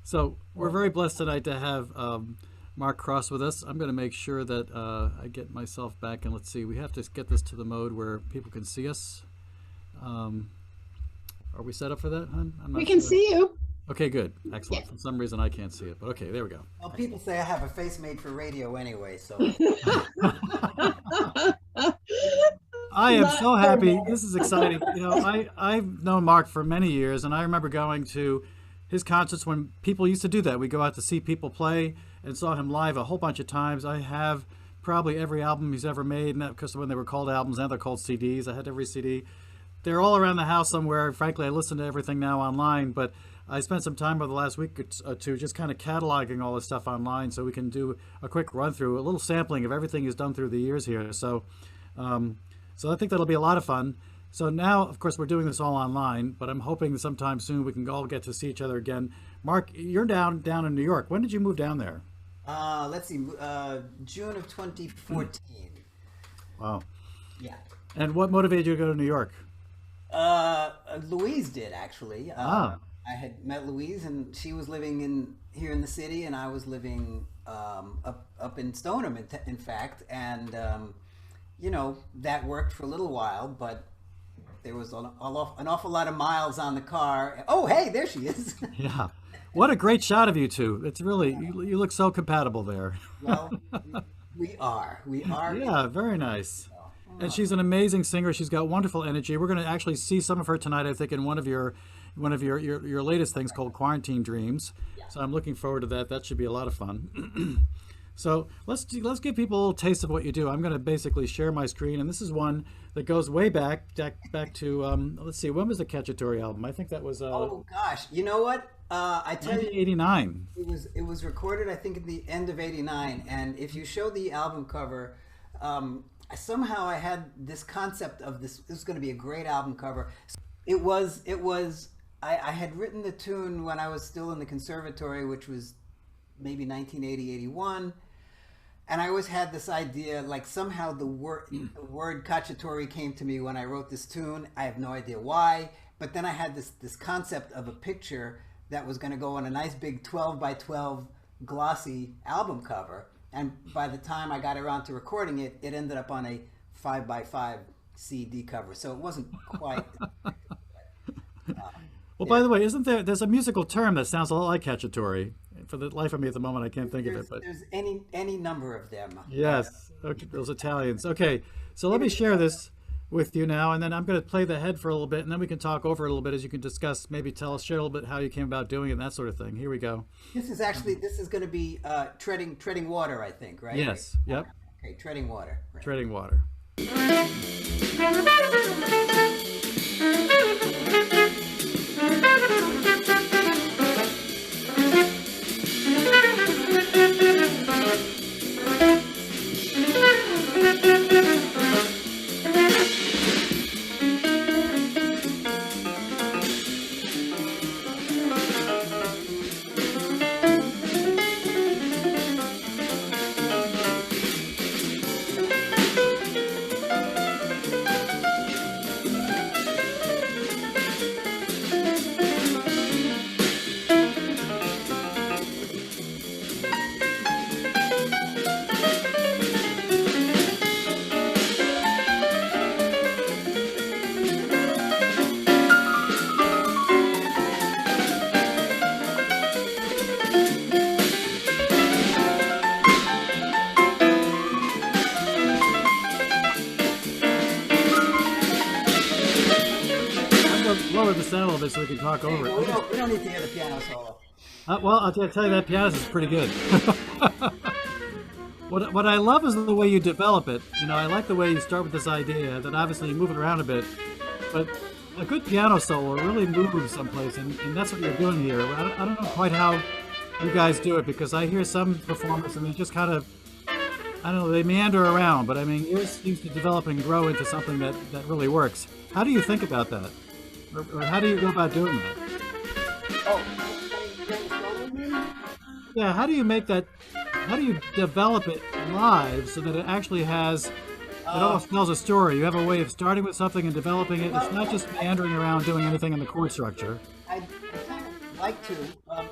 So we're very blessed tonight to have Mark Kross with us. I'm going to make sure that I get myself back, and let's see, we have to get this to the mode where people can see us. Are we set up for that, hon? I'm not We can sure. see you. Okay, good. Excellent. For some reason, I can't see it, but okay, there we go. Well, people say I have a face made for radio anyway, so. I am so happy. This is exciting. You know, I've known Mark for many years, and I remember going to his concerts when people used to do that. We go out to see people play and saw him live a whole bunch of times. I have probably every album he's ever made, and that because when they were called albums, now they're called CDs. I had every CD. They're all around the house somewhere. Frankly, I listen to everything now online, but I spent some time over the last week or two just kind of cataloging all this stuff online so we can do a quick run through, a little sampling of everything he's done through the years here. So I think that'll be a lot of fun. So now, of course, we're doing this all online, but I'm hoping that sometime soon we can all get to see each other again. Mark, you're down in New York. When did you move down there? Let's see, June of 2014. Wow. Yeah. And what motivated you to go to New York? Louise did, actually. I had met Louise, and she was living here in the city, and I was living up in Stoneham, in fact. And you know, that worked for a little while, but there was an awful lot of miles on the car. Oh, hey, there she is. Yeah. What a great shot of you two. It's really, you look so compatible there. Well, we are. Yeah, very nice. And she's an amazing singer. She's got wonderful energy. We're going to actually see some of her tonight, I think, in one of your latest things called Quarantine Dreams. Yeah. So I'm looking forward to that. That should be a lot of fun. So let's give people a little taste of what you do. I'm going to basically share my screen, and this is one that goes way back to let's see, when was the Cacciatore album? I think that was oh gosh, you know what? I tell you, 1989. it was recorded, I think, at the end of '89. And if you show the album cover, somehow I had this concept of this was going to be a great album cover. It was. I had written the tune when I was still in the conservatory, which was maybe 1980, 81. And I always had this idea, like somehow the word cacciatore came to me when I wrote this tune. I have no idea why, but then I had this concept of a picture that was going to go on a nice big 12 by 12 glossy album cover. And by the time I got around to recording it, it ended up on a 5 by 5 CD cover. So it wasn't quite. Well, by the way, there's a musical term that sounds a lot like cacciatore. For the life of me at the moment, I can't think of it. But there's any number of them. Yes, okay, those Italians. Okay, so let me share this with you now, and then I'm going to play the head for a little bit, and then we can talk over it a little bit as you can discuss, maybe share a little bit how you came about doing it and that sort of thing. Here we go. This is going to be treading water, I think, right? Yes. Yep. Okay, treading water. Right. Treading water. Lower the sound a little bit so we can talk over it. We don't need to hear the piano solo. Well, I'll tell you that pianist is pretty good. What I love is the way you develop it. You know, I like the way you start with this idea, then obviously you move it around a bit. But a good piano solo really moves someplace, and that's what you're doing here. I don't know quite how you guys do it, because I hear some performers and they just kind of, I don't know, they meander around. But I mean, yours seems to develop and grow into something that really works. How do you think about that? Or how do you go about doing that? Oh, Yeah, how do you make that, how do you develop it live so that it actually has, it almost tells a story? You have a way of starting with something and developing it. It's not just meandering around doing anything in the chord structure. I kind like to.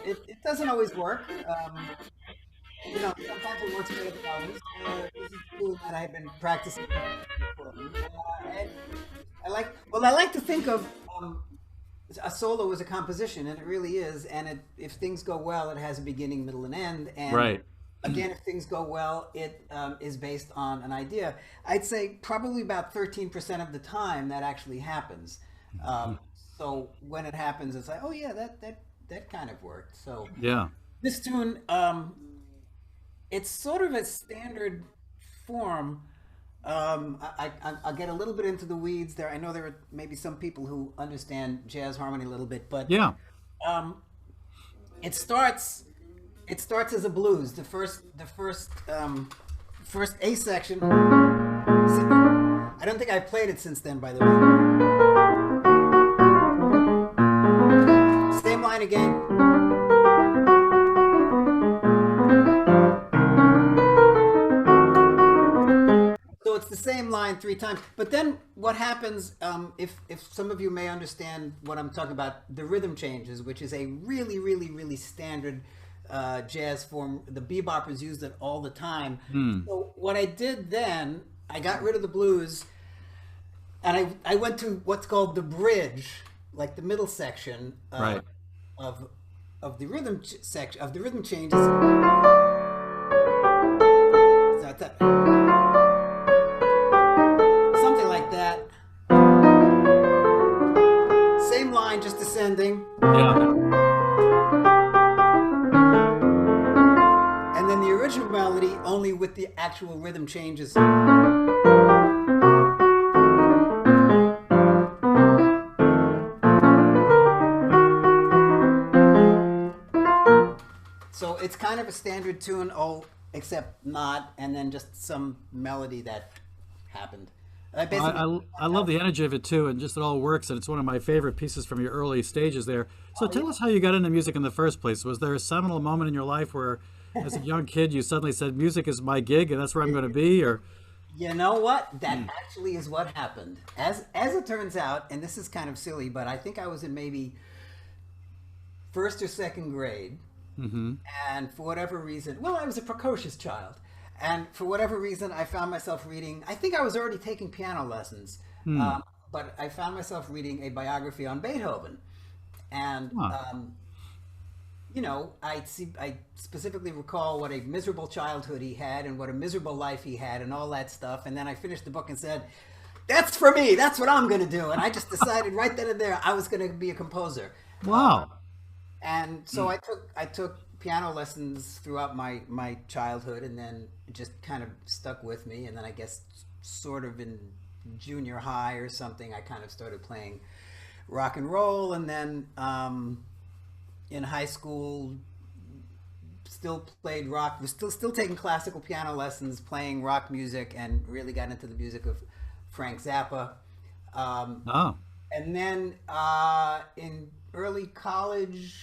It doesn't always work. Sometimes it works better than others. This is a tool that I've been practicing for. And I like to think of a solo as a composition, and it really is. And if things go well, it has a beginning, middle, and end. And Right. again, if things go well, it is based on an idea. I'd say probably about 13% of the time that actually happens. So when it happens, it's like, oh yeah, that kind of worked. So Yeah. this tune, it's sort of a standard form. I'll get a little bit into the weeds there. I know there are maybe some people who understand jazz harmony a little bit, but Yeah. it starts as a blues. The first A section. I don't think I've played it since then, by the way. Same line again. It's the same line 3 times. But then what happens, if some of you may understand what I'm talking about, the rhythm changes, which is a really, really, really standard jazz form. The beboppers used it all the time. So what I did then, I got rid of the blues, and I went to what's called the bridge, like the middle section Right. of the rhythm section of the rhythm changes. So it's something like that. Same line, just descending. Yeah. And then the original melody only with the actual rhythm changes. So it's kind of a standard tune, except not, and then just some melody that happened. I love the energy of it too, and just it all works, and it's one of my favorite pieces from your early stages there. So tell us how you got into music in the first place. Was there a seminal moment in your life where, as a young kid, you suddenly said, music is my gig and that's where I'm going to be? Or you know what? That actually is what happened. As it turns out, and this is kind of silly, but I think I was in maybe first or second grade, and for whatever reason, well, I was a precocious child. And for whatever reason, I found myself reading, I think I was already taking piano lessons, but I found myself reading a biography on Beethoven. And, I specifically recall what a miserable childhood he had and what a miserable life he had and all that stuff. And then I finished the book and said, that's for me. That's what I'm going to do. And I just decided right then and there I was going to be a composer. wow. And so I took piano lessons throughout my childhood, and then it just kind of stuck with me. And then I guess sort of in junior high or something, I kind of started playing rock and roll. And then in high school, still played rock, was still taking classical piano lessons, playing rock music, and really got into the music of Frank Zappa. And then in early college,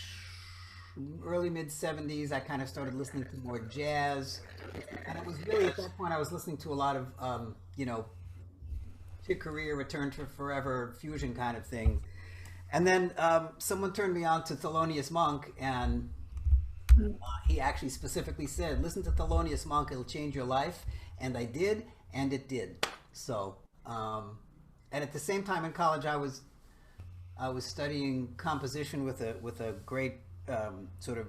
early mid-70s, I kind of started listening to more jazz. And it was really at that point I was listening to a lot of, Chick Corea, Return to Forever, fusion kind of things. And then someone turned me on to Thelonious Monk, and he actually specifically said, listen to Thelonious Monk, it'll change your life. And I did, and it did. So, and at the same time in college, I was studying composition with a great sort of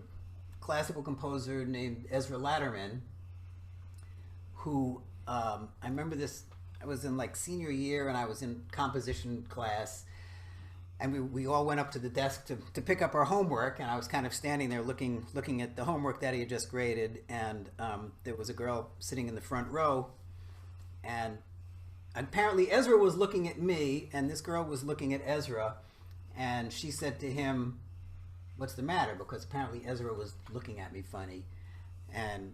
classical composer named Ezra Latterman, who I remember this. I was in like senior year, and I was in composition class, and we all went up to the desk to pick up our homework, and I was kind of standing there looking at the homework that he had just graded, and there was a girl sitting in the front row, and apparently Ezra was looking at me, and this girl was looking at Ezra, and she said to him, what's the matter? Because apparently Ezra was looking at me funny. And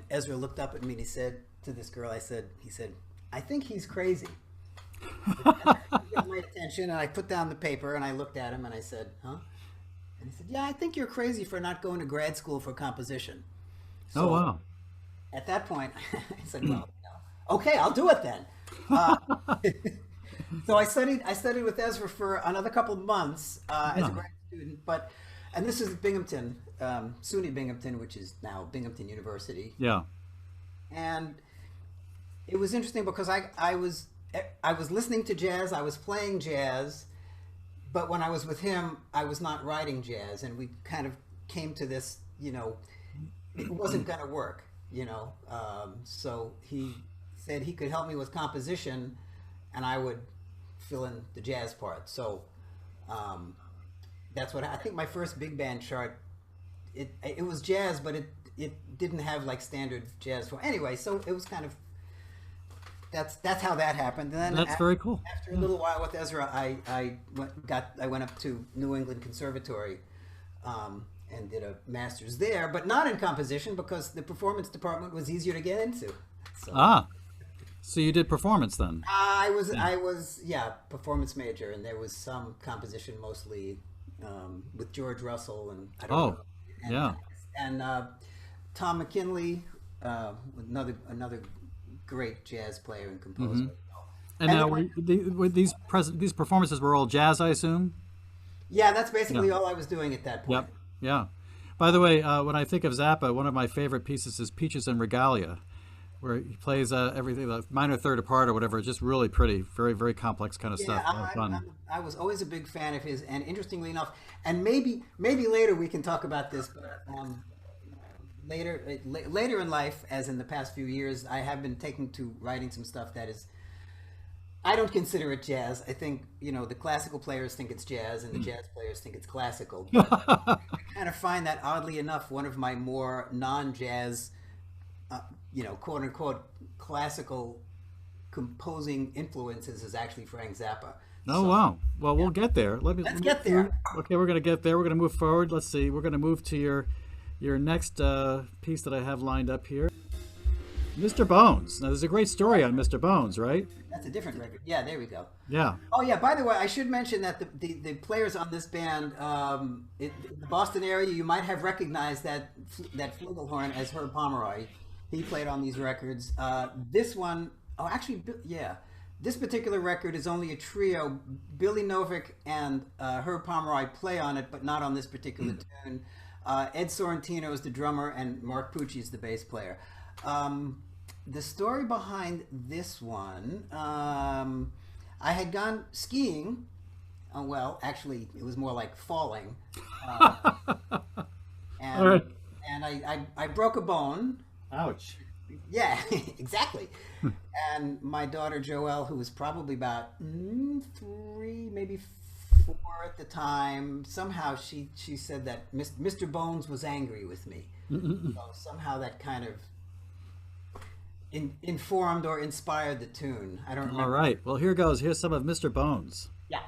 Ezra looked up at me and he said to this girl, he said, I think he's crazy. He got my attention, and I put down the paper and I looked at him and I said, huh? And he said, yeah, I think you're crazy for not going to grad school for composition. So Oh, wow. at that point, I said, well, okay, I'll do it then. So I studied with Ezra for another couple of months as a grad student, but And this is Binghamton, SUNY Binghamton, which is now Binghamton University. Yeah. And it was interesting because I was listening to jazz, I was playing jazz, but when I was with him, I was not writing jazz, and we kind of came to this, it wasn't going to work, So he said he could help me with composition, and I would fill in the jazz part. So that's what I think. My first big band chart, it was jazz, but it didn't have like standard jazz form. Anyway, so it was kind of that's how that happened. And then That's very cool. After a little while with Ezra, I went up to New England Conservatory and did a master's there, but not in composition because the performance department was easier to get into. So, so you did performance then? I was performance major, and there was some composition mostly with George Russell and I don't know. And Tom McKinley, another great jazz player and composer. And now were these performances were all jazz, I assume? Yeah, that's basically all I was doing at that point. Yep. Yeah. By the way, when I think of Zappa, one of my favorite pieces is Peaches and Regalia, where he plays everything, like minor third apart or whatever. Just really pretty, very, very complex kind of stuff. I was always a big fan of his, and interestingly enough, and maybe later we can talk about this, but later in life, as in the past few years, I have been taking to writing some stuff that is, I don't consider it jazz. I think, the classical players think it's jazz and the jazz players think it's classical. But I kind of find that, oddly enough, one of my more non-jazz, quote unquote, classical composing influences is actually Frank Zappa. Oh, wow. Well, we'll get there. Let's get there. Okay, we're going to get there. We're going to move forward. Let's see. We're going to move to your next piece that I have lined up here. Mr. Bones. Now, there's a great story on Mr. Bones, right? That's a different record. Yeah, there we go. Yeah. Oh, yeah, by the way, I should mention that the players on this band, in the Boston area, you might have recognized that flugelhorn as Herb Pomeroy. He played on these records. This one, this particular record is only a trio. Billy Novick and Herb Pomeroy play on it, but not on this particular tune. Ed Sorrentino is the drummer, and Mark Pucci is the bass player. The story behind this one, I had gone skiing. Well, actually, it was more like falling. And I broke a bone. Ouch. Yeah, exactly. And my daughter Joelle, who was probably about 3, maybe 4 at the time, somehow she said that Mr. Bones was angry with me. So somehow that kind of informed or inspired the tune. I don't remember. All right. Well, here goes. Here's some of Mr. Bones. Yeah.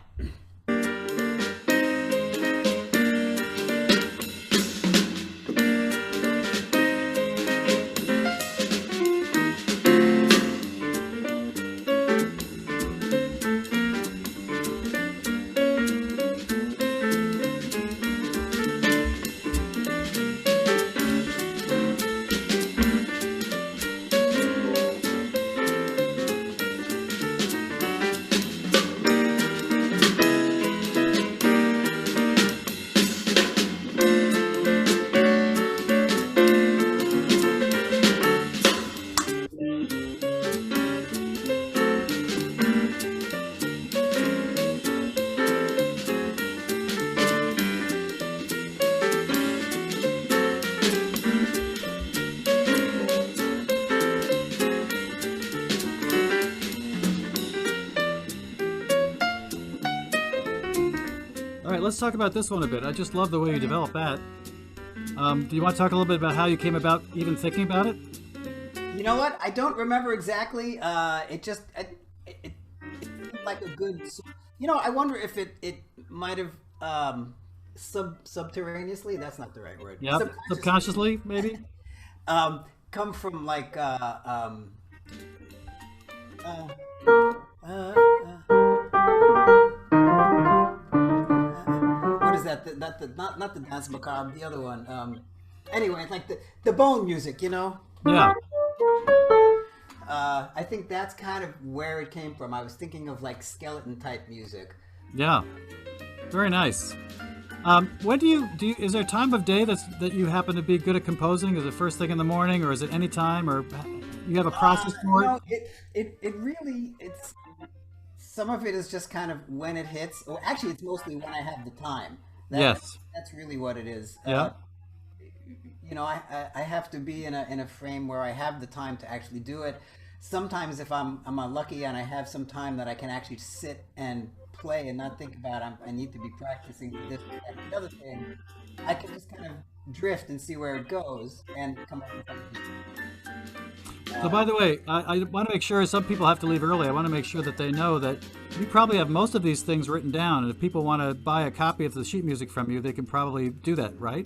Let's talk about this one a bit. I just love the way you develop that. Do you want to talk a little bit about how you came about even thinking about it? You know what? I don't remember exactly. It seemed like a good. I wonder if it might have subterraneously. That's not the right word. Yeah, subconsciously maybe. Come from like. What is that? Not the Dance Macabre, the other one. Anyway, it's like the bone music, Yeah. I think that's kind of where it came from. I was thinking of like skeleton type music. Yeah. Very nice. When do you? Is there a time of day that you happen to be good at composing? Is it first thing in the morning, or is it any time, or you have a process for it? No, it really it's some of it is just kind of when it hits. Or actually, it's mostly when I have the time. Yes. That's really what it is. Yeah. I have to be in a frame where I have the time to actually do it. Sometimes if I'm unlucky and I have some time that I can actually sit and play and not think about I need to be practicing for this or that, the other thing, I can just kind of drift and see where it goes and come up with something. So, by the way, I want to make sure some people have to leave early. I want to make sure that they know that you probably have most of these things written down. And if people want to buy a copy of the sheet music from you, they can probably do that, right?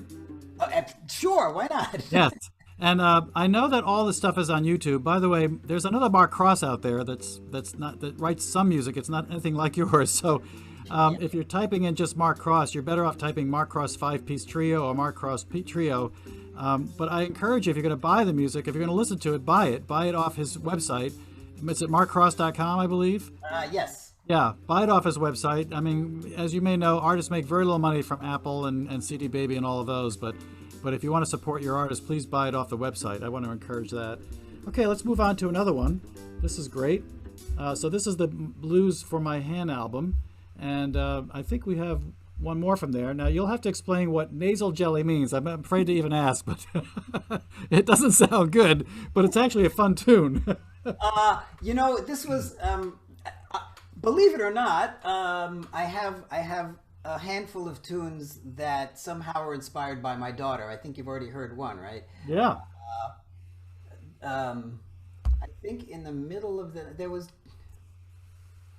Sure, why not? Yes. And I know that all this stuff is on YouTube. By the way, there's another Mark Kross out there that writes some music. It's not anything like yours. So if you're typing in just Mark Kross, you're better off typing Mark Kross 5-piece trio or Mark Kross trio. But I encourage you, if you're going to buy the music, if you're going to listen to it, buy it. Buy it off his website. It's at markkross.com, I believe. Yes. Yeah, buy it off his website. I mean, as you may know, artists make very little money from Apple and CD Baby and all of those. But if you want to support your artist, please buy it off the website. I want to encourage that. Okay, let's move on to another one. This is great. So this is the Blues for My Hand album. And I think we have one more from there. Now, you'll have to explain what nasal jelly means. I'm afraid to even ask, but it doesn't sound good, but it's actually a fun tune. This was, believe it or not, I have a handful of tunes that somehow were inspired by my daughter. I think you've already heard one, right? Yeah. I think in the middle of there was,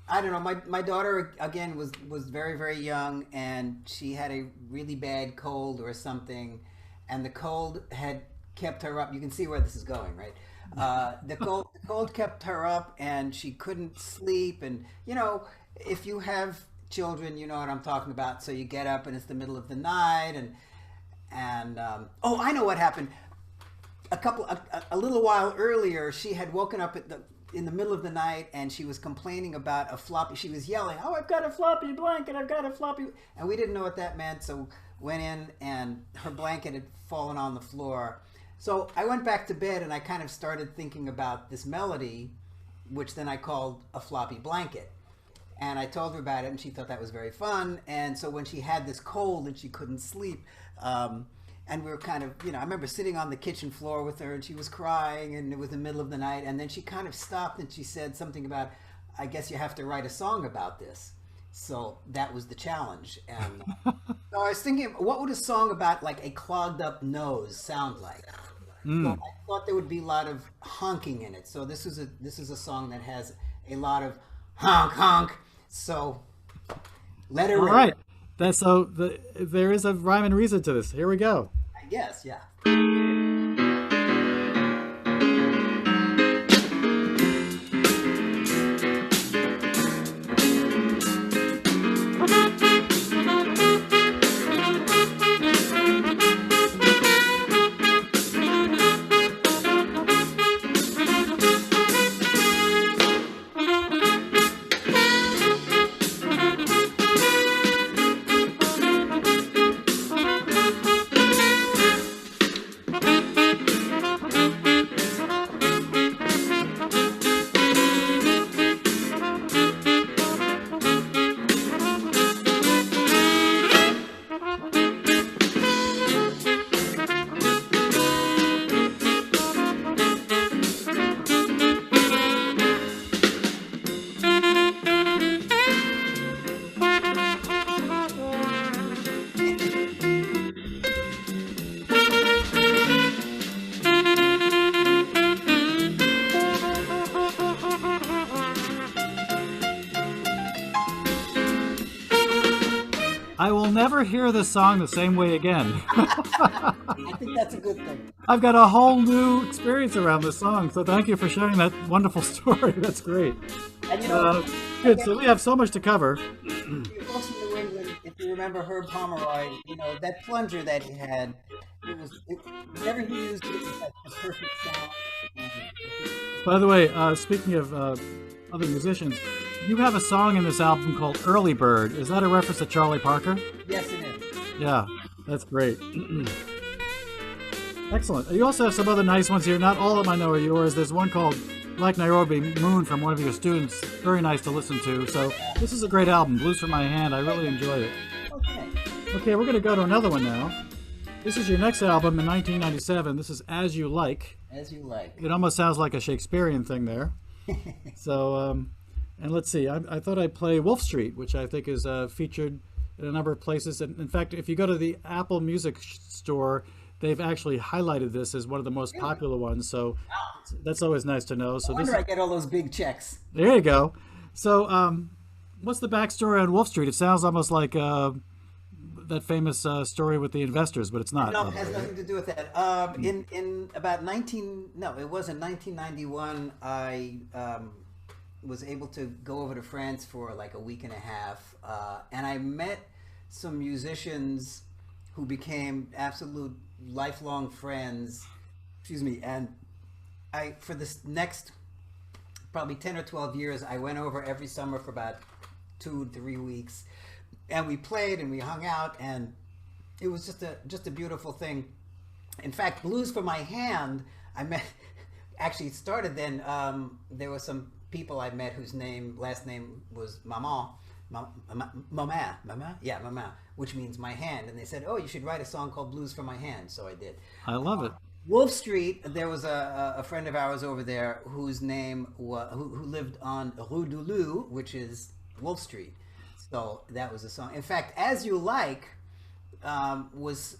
I don't know, my daughter again was very, very young, and she had a really bad cold or something, and the cold had kept her up. You can see where this is going, right? The cold kept her up, and she couldn't sleep. And if you have children, you know what I'm talking about. So you get up, and it's the middle of the night, and I know what happened. A little while earlier, she had woken up in the middle of the night, and she was complaining about a floppy. She was yelling, "Oh, I've got a floppy blanket! I've got a floppy!" And we didn't know what that meant, so went in, and her blanket had fallen on the floor. So I went back to bed, and I kind of started thinking about this melody, which then I called a floppy blanket. And I told her about it, and she thought that was very fun. And so when she had this cold and she couldn't sleep, and we were kind of, I remember sitting on the kitchen floor with her, and she was crying, and it was the middle of the night. And then she kind of stopped, and she said something about, "I guess you have to write a song about this." So that was the challenge. And so I was thinking, what would a song about like a clogged up nose sound like? So I thought there would be a lot of honking in it. So this is a song that has a lot of honk honk. So let her rip. All right. There is a rhyme and reason to this. Here we go. I guess, yeah. I will never hear this song the same way again. I think that's a good thing. I've got a whole new experience around this song, so thank you for sharing that wonderful story. That's great. And Good, so we have so much to cover. You folks in New England, if you remember Herb Pomeroy, that plunger that he had, whenever he used it, it had the perfect sound. By the way, speaking of other musicians, you have a song in this album called Early Bird. Is that a reference to Charlie Parker? Yes, it is. Yeah, that's great. Excellent. You also have some other nice ones here. Not all of them I know are yours. There's one called Like Nairobi Moon from one of your students. Very nice to listen to. So this is a great album, Blues from My Hand. I really enjoyed it. Okay. Okay, we're going to go to another one now. This is your next album in 1997. This is As You Like. As You Like. It almost sounds like a Shakespearean thing there. So, and let's see. I thought I'd play Wolf Street, which I think is featured in a number of places. And in fact, if you go to the Apple Music store, they've actually highlighted this as one of the most popular ones. So that's always nice to know. So No wonder I get all those big checks. there you go. So, what's the backstory on Wolf Street? It sounds almost like that famous story with the investors, but it's not. No, it has nothing to do with that. In about 1991, I was able to go over to France for like a week and a half, and I met some musicians who became absolute lifelong friends. Excuse me, and for this next probably 10 or 12 years, I went over every summer for about 2 to 3 weeks, and we played and we hung out, and it was just a beautiful thing. In fact, Blues for My Hand, I met actually started then. There were some people I met whose last name was Mama, yeah, Mama, which means my hand, and they said, "Oh, you should write a song called Blues for My Hand." So I did. I love it. Wolf Street, there was a friend of ours over there whose name who lived on Rue du Loup, which is Wolf Street. So that was a song. In fact, As You Like was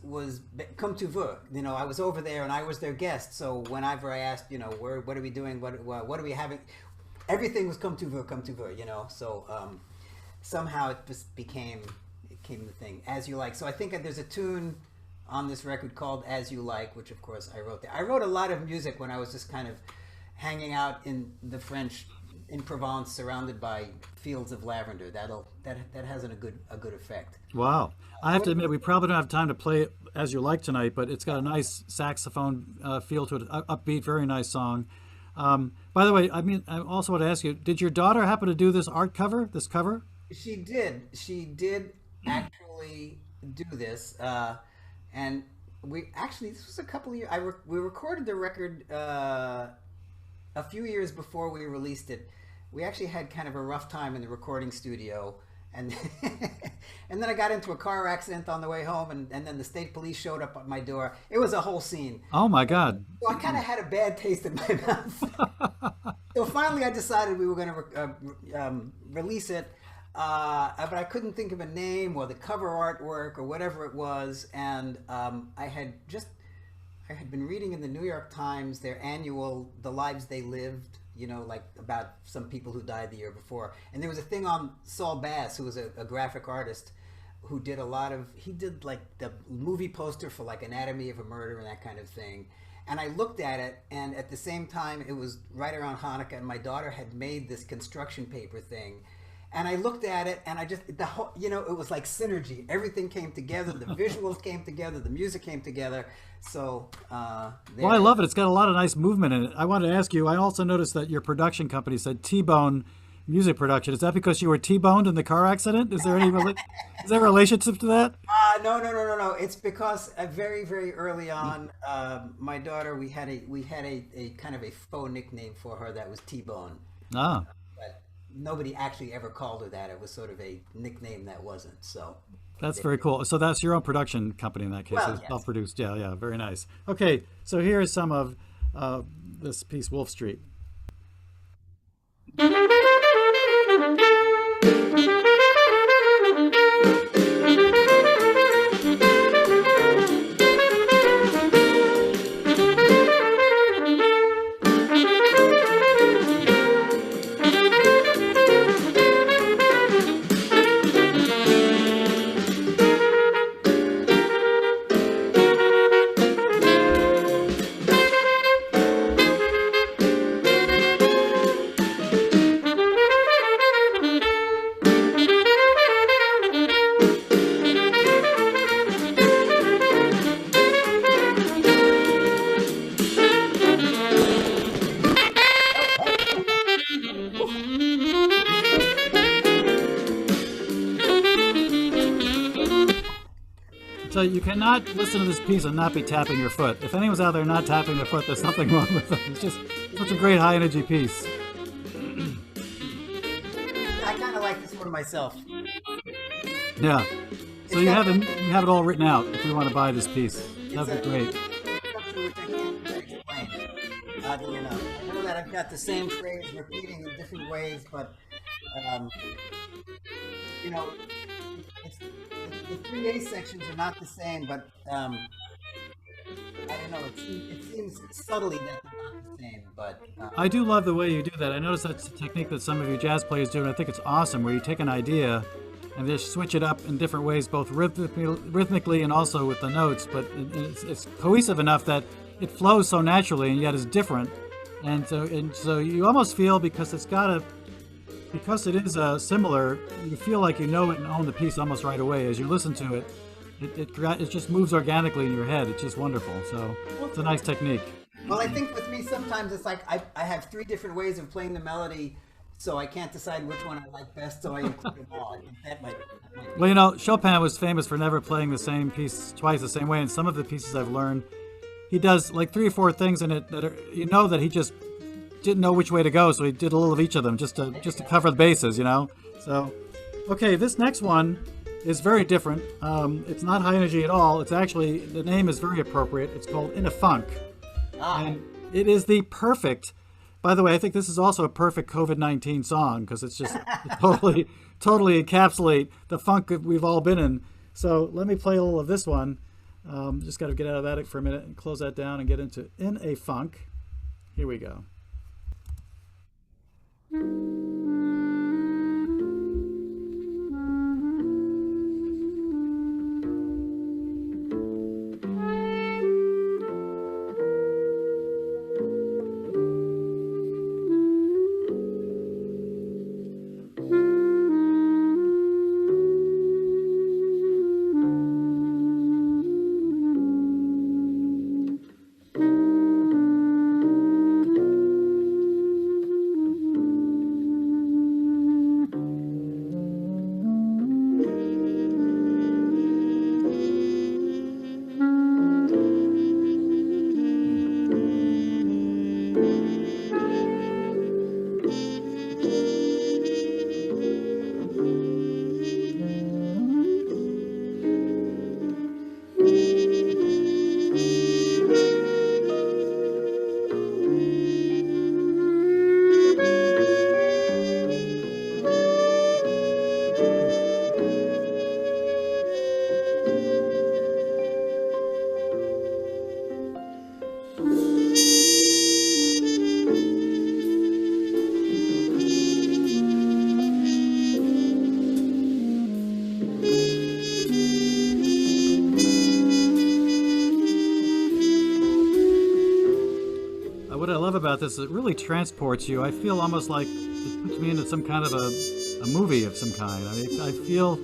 Comme Tu Veux. You know, I was over there and I was their guest. So whenever I asked, you know, what are we doing? What are we having? Everything was Comme Tu Veux, Comme Tu Veux. You know, so somehow it just became the thing. As You Like. So I think there's a tune on this record called As You Like, which of course I wrote there. I wrote a lot of music when I was just kind of hanging out in the French, in Provence, surrounded by fields of lavender. That has a good effect. Wow. I have to admit, we probably don't have time to play it As You Like tonight, but it's got a nice saxophone feel to it, upbeat, very nice song. By the way, I also want to ask you, did your daughter happen to do this cover? She did. She did actually do this. And this was a couple of years. We recorded the record a few years before we released it. We actually had kind of a rough time in the recording studio, and and then I got into a car accident on the way home, and then the state police showed up at my door. It was a whole scene. Oh my God! So I kind of had a bad taste in my mouth. So finally, I decided we were going to release it. But I couldn't think of a name or the cover artwork or whatever it was, and I had been reading in the New York Times their annual "The Lives They Lived," you know, like about some people who died the year before, and there was a thing on Saul Bass, who was a graphic artist, who did he did like the movie poster for like Anatomy of a Murder and that kind of thing. And I looked at it, and at the same time, it was right around Hanukkah, and my daughter had made this construction paper thing. And I looked at it, and it was like synergy. Everything came together. The visuals came together. The music came together. So, well, I love it. It's got a lot of nice movement in it. I wanted to ask you, I also noticed that your production company said T-Bone Music Production. Is that because you were T-boned in the car accident? Is there any is there a relationship to that? No. It's because very, very early on, my daughter, we had a kind of a faux nickname for her that was T-Bone. Ah. Nobody actually ever called her that. It was sort of a nickname that wasn't. So that's very cool. So that's your own production company in that case. Well, It's yes. self-produced. Yeah, very nice. Okay, so here is some of this piece, Wolf Street. So you cannot listen to this piece and not be tapping your foot. If anyone's out there not tapping their foot, there's something wrong with it. It's just such a great high energy piece. I kind of like this one myself. Yeah. So you have it all written out if we want to buy this piece. That'd be great. Which I can't quite explain. Oddly enough, I know that I've got the same phrase repeating in different ways, but you know, the 3A sections are not the same, but I don't know. It seems subtly that they're not the same, but I do love the way you do that. I notice that's a technique that some of you jazz players do, and I think it's awesome, where you take an idea and just switch it up in different ways, both rhythmically and also with the notes. But it's cohesive enough that it flows so naturally, and yet is different. And so you almost feel, because it is similar, you feel like you know it and own the piece almost right away as you listen to it. It just moves organically in your head. It's just wonderful. So it's a nice technique. Well, I think with me sometimes it's like I have 3 different ways of playing the melody, so I can't decide which one I like best, so I include them all. I think that might Well, you know, Chopin was famous for never playing the same piece twice the same way, and some of the pieces I've learned, he does like 3 or 4 things in it that are, that he just didn't know which way to go, so he did a little of each of them just to cover the bases, So, okay, this next one is very different. It's not high energy at all. It's actually, the name is very appropriate. It's called In a Funk. And it is the perfect, by the way, I think this is also a perfect COVID-19 song, because it's just totally encapsulate the funk that we've all been in. So let me play a little of this one. Just got to get out of that for a minute and close that down and get into In a Funk. Here we go. About this, it really transports you. I feel almost like it puts me into some kind of a movie of some kind. I mean, I feel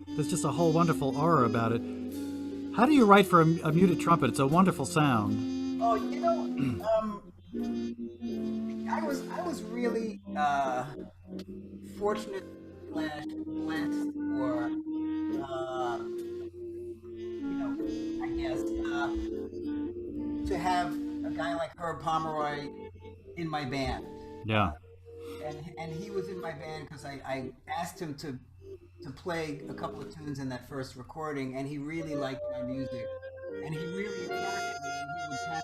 there's just a whole wonderful aura about it. How do you write for a muted trumpet? It's a wonderful sound. Oh, I was really fortunate / blessed, or I guess to have a guy like Herb Pomeroy in my band. Yeah. And he was in my band because I asked him to play a couple of tunes in that first recording, and he really liked my music, and he really encouraged me.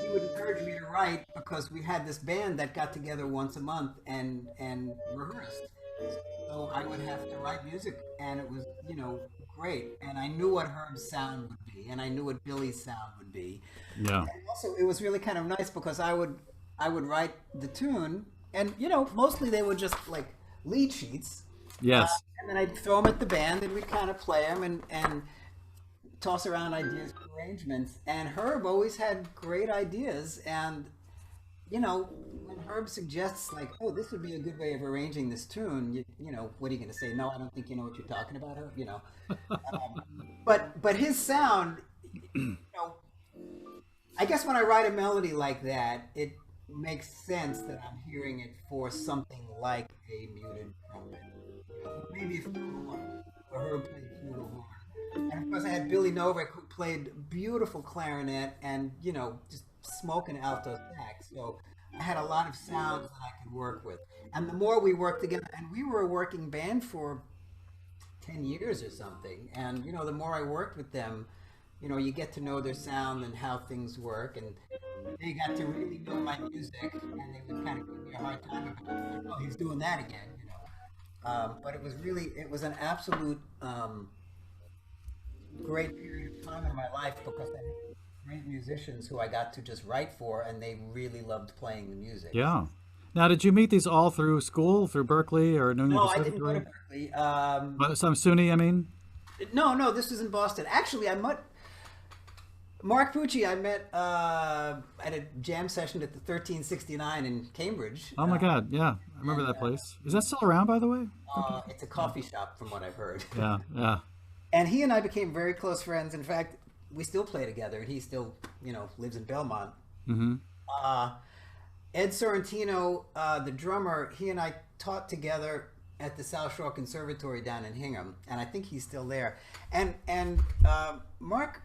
He would encourage me to write, because we had this band that got together once a month and rehearsed. So I would have to write music, and it was great. And I knew what Herb's sound would be, and I knew what Billy's sound would be. Yeah. And also, it was really kind of nice because I would write the tune, and mostly they were just like lead sheets. Yes. And then I'd throw them at the band, and we'd kind of play them and toss around ideas for arrangements. And Herb always had great ideas, and when Herb suggests, like, oh, this would be a good way of arranging this tune, what are you going to say? No, I don't think you know what you're talking about, Herb. But his sound, I guess when I write a melody like that, it makes sense that I'm hearing it for something like a muted trumpet. Maybe a flugelhorn, or Herb played flugelhorn. And of course, I had Billy Novak, who played beautiful clarinet and, just smoking alto sax. So I had a lot of sounds that I could work with. And the more we worked together, and we were a working band for 10 years or something. And, the more I worked with them, you get to know their sound and how things work. And they got to really know my music, and they would kind of give me a hard time about it. Like, oh, he's doing that again. But it was an absolute great period of time in my life because I had great musicians who I got to just write for, and they really loved playing the music. Yeah. Now, did you meet these all through school, through Berkeley or New England No, I didn't go to Conservatory? Berkeley. Some SUNY, I mean. No, this was in Boston. Actually, I met Mark Pucci. I met at a jam session at the 1369 in Cambridge. Oh my God, yeah, I remember And that place. Is that still around, by the way? It's a coffee shop, from what I've heard. Yeah, yeah. And he and I became very close friends. In fact, we still play together, and he still, lives in Belmont. Mm-hmm. Uh, Ed Sorrentino, the drummer, he and I taught together at the South Shore Conservatory down in Hingham, and I think he's still there. And Mark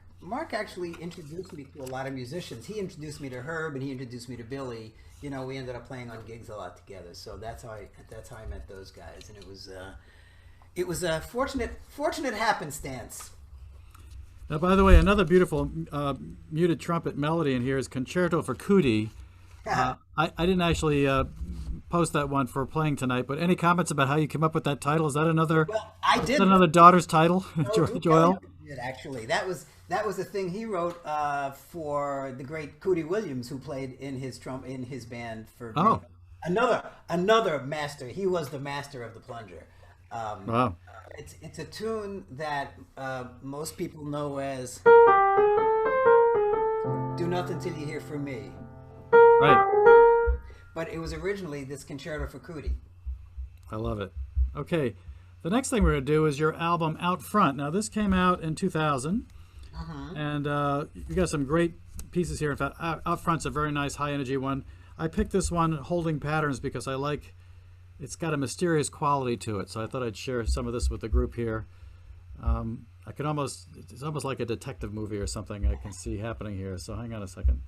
actually introduced me to a lot of musicians. He introduced me to Herb, and he introduced me to Billy. We ended up playing on gigs a lot together. So that's how I met those guys, and it was a fortunate happenstance. Now, by the way, another beautiful muted trumpet melody in here is Concerto for Cootie. I didn't actually post that one for playing tonight, but any comments about how you came up with that title? Is that another? Well, I did. Another daughter's title, Joel? Did actually. That was the thing he wrote for the great Cootie Williams, who played in his band for Oh, another master. He was the master of the plunger. wow. It's a tune that most people know as "Do Nothing Till You Hear From Me," Right. but it was originally this Concerto for Cootie. I love it. Okay. The next thing we're going to do is your album Out Front. Now, this came out in 2000, and you got some great pieces here. In fact, Out Front's a very nice, high-energy one. I picked this one, Holding Patterns, because it's got a mysterious quality to it, so I thought I'd share some of this with the group here. It's almost like a detective movie or something I can see happening here, so hang on a second.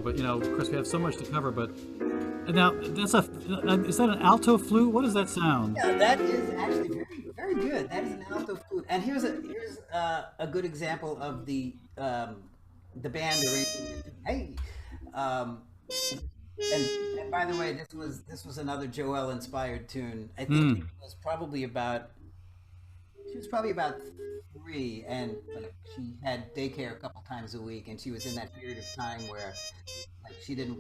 But of course, we have so much to cover. But now, is that an alto flute? What does that sound? Yeah, that is actually very, very good. That is an alto flute. And here's a good example of the band arrangement. Hey, and by the way, this was another Joelle inspired tune. I think it was probably about she was probably about 3, and like she had daycare a couple times a week, and she was in that period of time where Like she didn't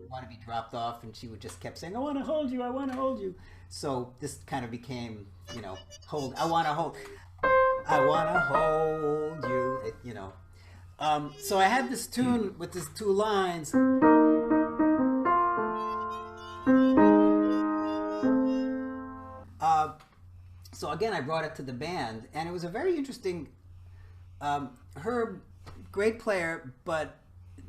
want to be dropped off, and she would just kept saying, "I want to hold you, I want to hold you." So this kind of became, hold. I want to hold you. So I had this tune with these two lines. Uh, so again, I brought it to the band, and it was a very interesting. Herb, great player, but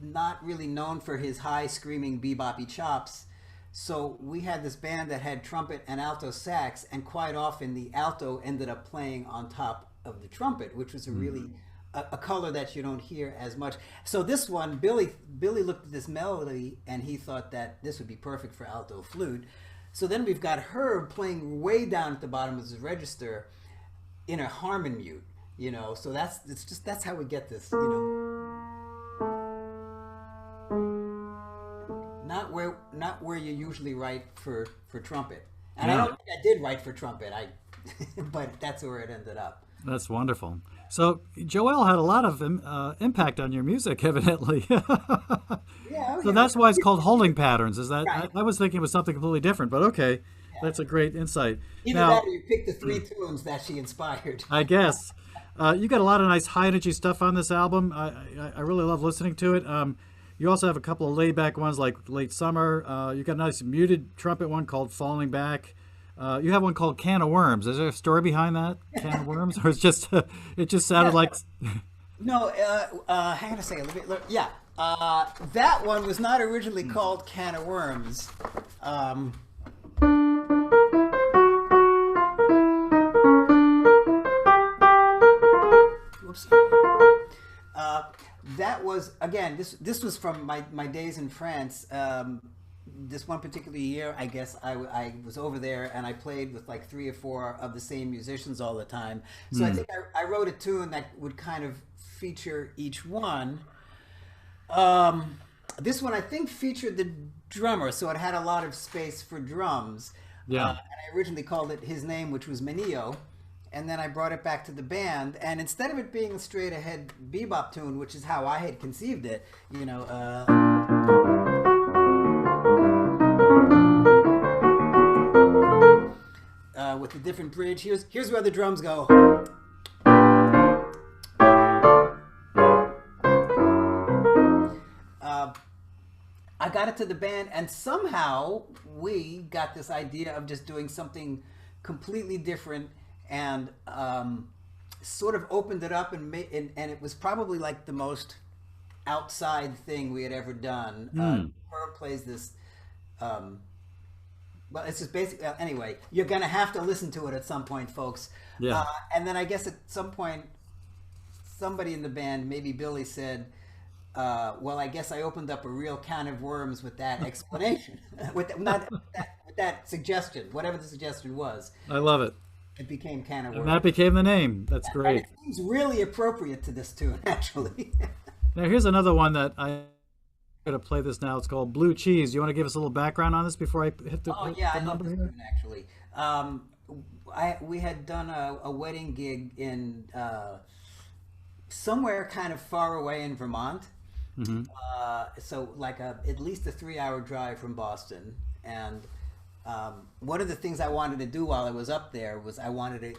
not really known for his high screaming beboppy chops. So we had this band that had trumpet and alto sax, and quite often the alto ended up playing on top of the trumpet, which was a really a color that you don't hear as much. So this one, Billy looked at this melody and he thought that this would be perfect for alto flute. So then we've got Herb playing way down at the bottom of his register in a harmon mute, So that's how we get this. Not where you usually write for trumpet. And I don't think I did write for trumpet. But that's where it ended up. That's wonderful. So Joel had a lot of impact on your music, evidently. Yeah. So that's why it's called holding patterns. Is that Right. I was thinking it was something completely different, but okay, that's a great insight. Either Now, that or you picked the three tunes that she inspired. I guess you got a lot of nice high energy stuff on this album. I really love listening to it. You also have a couple of laid back ones like Late Summer. You got a nice muted trumpet one called Falling Back. You have one called Can of Worms. Is there a story behind that? Can of Worms, or it's just it just sounded like. No, hang on a second. Yeah, that one was not originally called Can of Worms. Whoops. That was again. This was from my days in France. This one particular year, I guess I was over there and I played with like 3 or 4 of the same musicians all the time. So I think I wrote a tune that would kind of feature each one. This one I think featured the drummer, so it had a lot of space for drums. Yeah. And I originally called it His Name, which was Menio. And then I brought it back to the band, and instead of it being a straight ahead bebop tune, which is how I had conceived it, with the different bridge. Here's where the drums go. I got it to the band, and somehow we got this idea of just doing something completely different, and sort of opened it up, and it was probably like the most outside thing we had ever done. Herb plays this. Well, it's just basically, anyway, you're going to have to listen to it at some point, folks. Yeah. And then I guess at some point, somebody in the band, maybe Billy, said, well, I guess I opened up a real can of worms with that explanation, with that suggestion, whatever the suggestion was. I love it. It became Can of Worms. And that became the name. That's great. And it seems really appropriate to this tune, actually. Now, here's another one that I'm going to play this now. It's called Blue Cheese. You want to give us a little background on this before I hit the Oh, yeah, the I love number this here? tune, actually. We had done a wedding gig in somewhere kind of far away in Vermont. So like at least a 3-hour drive from Boston. And one of the things I wanted to do while I was up there was I wanted to,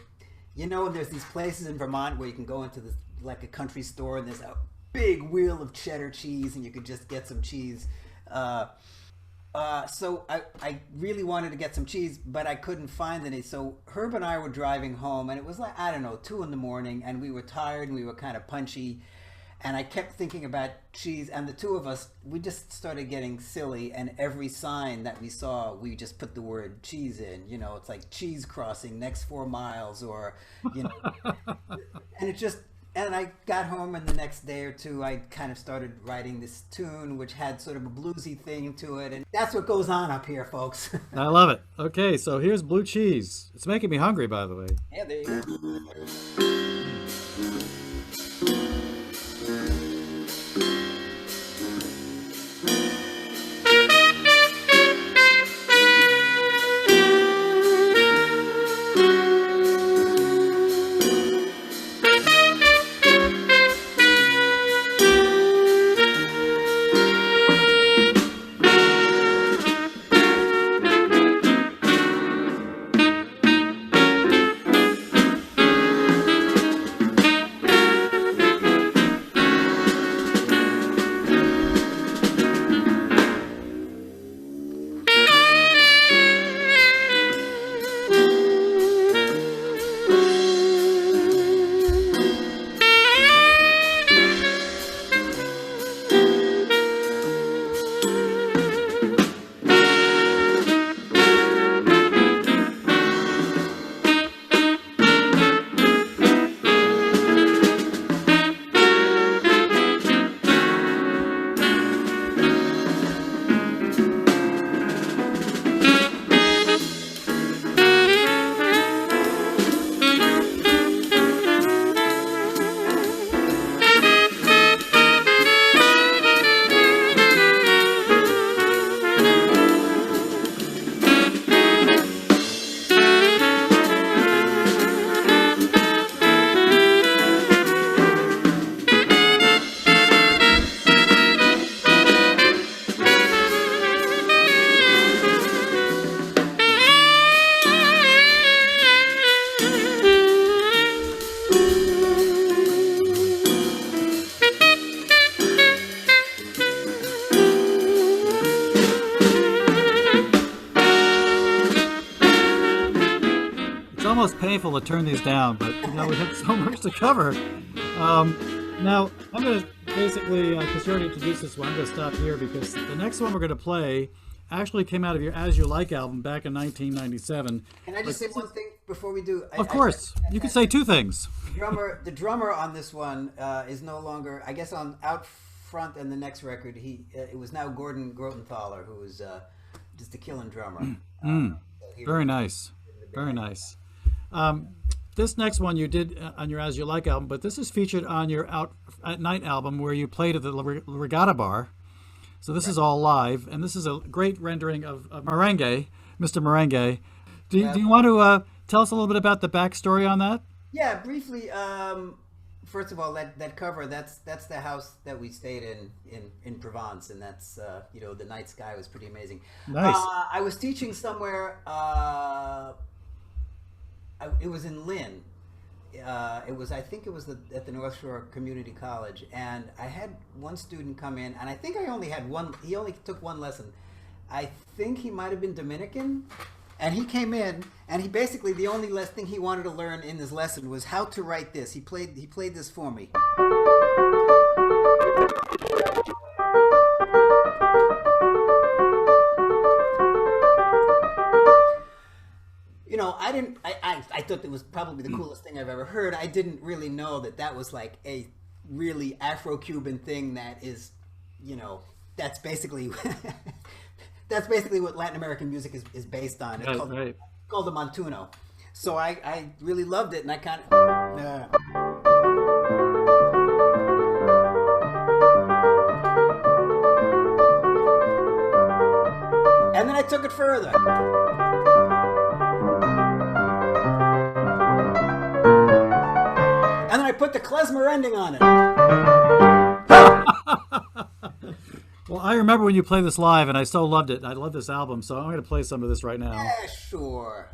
there's these places in Vermont where you can go into like a country store and there's a big wheel of cheddar cheese and you could just get some cheese. So I really wanted to get some cheese, but I couldn't find any. So Herb and I were driving home, and it was like, I don't know, 2 a.m, and we were tired and we were kind of punchy. And I kept thinking about cheese, and the two of us, we just started getting silly, and every sign that we saw, we just put the word cheese in. It's like cheese crossing next 4 miles, or, and I got home, and the next day or two, I kind of started writing this tune, which had sort of a bluesy thing to it, and that's what goes on up here, folks. I love it. Okay, so here's Blue Cheese. It's making me hungry, by the way. Yeah, there you go. almost painful to turn these down, but you know we have so much to cover. Now I'm going to basically, because you already introduced this one, I'm going to stop here because the next one we're going to play actually came out of your As You Like album back in 1997. Can I just say one thing before we do? Of course, you can say two things. The drummer on this one is no longer, I guess, on out front and the next record. It was now Gordon Grotenthaler, who was just a killing drummer. Very nice, very nice. This next one you did on your As You Like album, but this is featured on your Out at Night album where you played at the Regatta Bar. So this is all live, and this is a great rendering of Merengue, Mr. Merengue. Do you want to tell us a little bit about the backstory on that? Yeah, briefly. First of all, that cover, that's the house that we stayed in Provence, and that's the night sky was pretty amazing. Nice. I was teaching somewhere. It was in Lynn. I think it was at the North Shore Community College, and I had one student come in, and I think I only had one. He only took one lesson. I think he might have been Dominican, and he came in, and he basically the only thing he wanted to learn in this lesson was how to write this. He played this for me. I thought it was probably the coolest thing I've ever heard. I didn't really know that was like a really Afro-Cuban thing that is, that's basically what Latin American music is based on. It's called the Montuno. So I really loved it, and I kind of... And then I took it further. And then I put the klezmer ending on it. Well, I remember when you played this live, and I so loved it. I love this album, so I'm going to play some of this right now. Yeah, sure.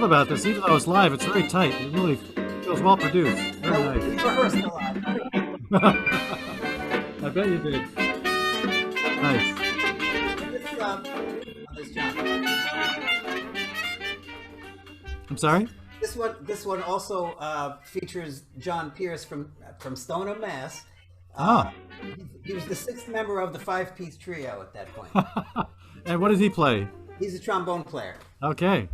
About this, even though it's live, it's very tight. It really feels well produced. Very nice. We rehearsed a lot. I bet you did. Nice. This John. I'm sorry? This one also features John Pierce from Stoneham, Mass. He was the sixth member of the five-piece trio at that point. And what does he play? He's a trombone player. Okay.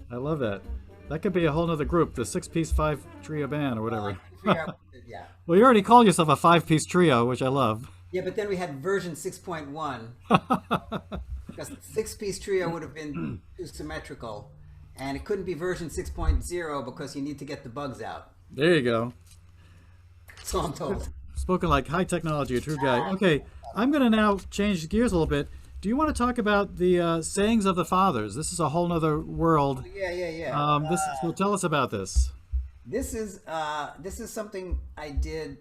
I love that. That could be a whole nother group, the six-piece five-trio band or whatever. Yeah. Well, you already called yourself a five-piece trio, which I love. Yeah, but then we had version 6.1. Because the six-piece trio would have been too symmetrical. And it couldn't be version 6.0 because you need to get the bugs out. There you go. So I'm told. Spoken like high technology, a true guy. Okay, I'm going to now change gears a little bit. Do you want to talk about the sayings of the fathers? This is a whole nother world. Yeah. So tell us about this. This is something I did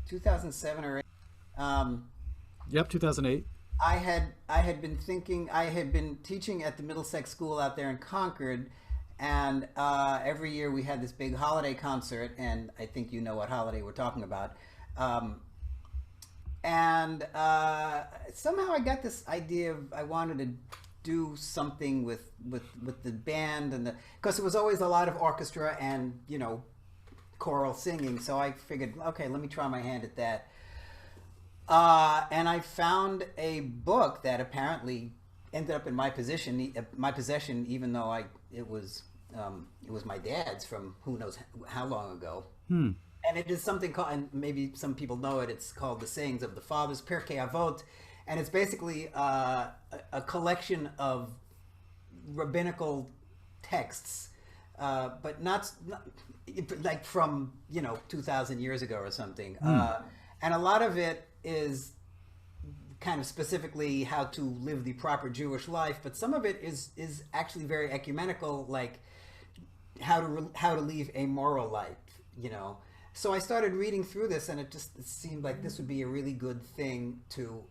2007 or 8. Yep, 2008. I had been teaching at the Middlesex School out there in Concord, and every year we had this big holiday concert, and I think you know what holiday we're talking about. Um, and somehow I got this idea of I wanted to do something with the band and the because it was always a lot of orchestra and choral singing. So I figured, okay, let me try my hand at that. And I found a book that apparently ended up in my possession, even though it was my dad's from who knows how long ago. And it is something called, and maybe some people know it, it's called The Sayings of the Fathers, Pirkei Avot, and it's basically a collection of rabbinical texts, but not like from 2,000 years ago or something. And a lot of it is kind of specifically how to live the proper Jewish life, but some of it is actually very ecumenical, like how to live a moral life. So I started reading through this, and it seemed like this would be a really good thing to